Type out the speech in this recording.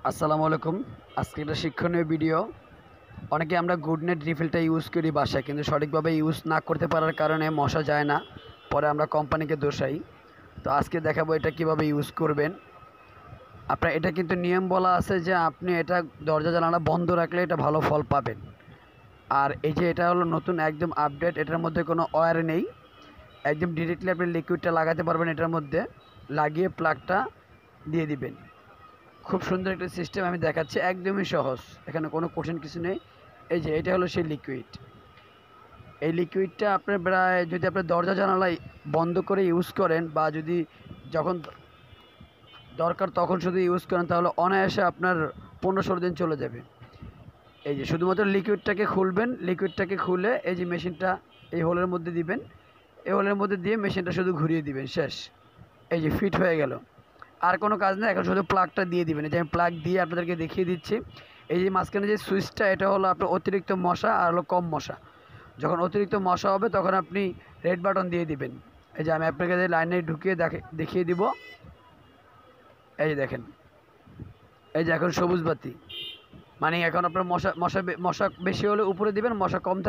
আসসালামু আলাইকুম। আজকে একটা শিক্ষণীয় ভিডিও। অনেকে আমরা গুড নাইট রিফিলটা ইউজ করি বাসায়, কিন্তু সঠিকভাবে ইউজ না করতে পারার কারণে মশা যায় না, পরে আমরা কোম্পানিকে দোষাই। তো আজকে দেখাবো এটা কিভাবে ইউজ করবেন। আপনার এটা কিন্তু নিয়ম বলা আছে যে আপনি এটা দরজা জানালা বন্ধ রাখলে এটা ভালো ফল পাবেন। আর এই যে এটা হলো নতুন একদম আপডেট, এটার মধ্যে কোনো ওয়্যার নেই, একদম ডিরেক্টলি আপনি লিকুইডটা লাগাতে পারবেন। এটার মধ্যে লাগিয়ে প্লাগটা দিয়ে দিবেন। খুব সুন্দর একটা সিস্টেম আমি দেখাচ্ছি, একদমই সহজ, এখানে কোনো কঠিন কিছু নেই। এই যে এটা হলো সেই লিকুইড। এই লিকুইডটা আপনার প্রায় যদি আপনার দরজা জানালা বন্ধ করে ইউজ করেন, বা যদি যখন দরকার তখন শুধু ইউজ করেন, তাহলে অনায়াসে আপনার 15-16 দিন চলে যাবে। এই যে শুধুমাত্র লিকুইডটাকে খুলবেন, লিকুইডটাকে খুলে এই যে মেশিনটা এই হোলের মধ্যে দিবেন, এই হোলের মধ্যে দিয়ে মেশিনটা শুধু ঘুরিয়ে দিবেন, শেষ। এই যে ফিট হয়ে গেল, আর কোনো কাজ নেই। এখন শুধু প্লাগটা দিয়ে দিবেন। এই যে আমি প্লাগ দিয়ে আপনাদেরকে দেখিয়ে দিচ্ছি। এই যে মাঝখানে যে সুইচটা, এটা হলো আপনার অতিরিক্ত মশা আর হলো কম মশা। যখন অতিরিক্ত মশা হবে তখন আপনি রেড বাটন দিয়ে দিবেন। এই যে আমি আপনাকে লাইনে ঢুকিয়ে দেখিয়ে দিব। এই যে দেখেন, এই যে এখন সবুজ বাতি, মানে এখন আপনার মশা মশা মশা বেশি হলে উপরে দিবেন, মশা কম থাকলে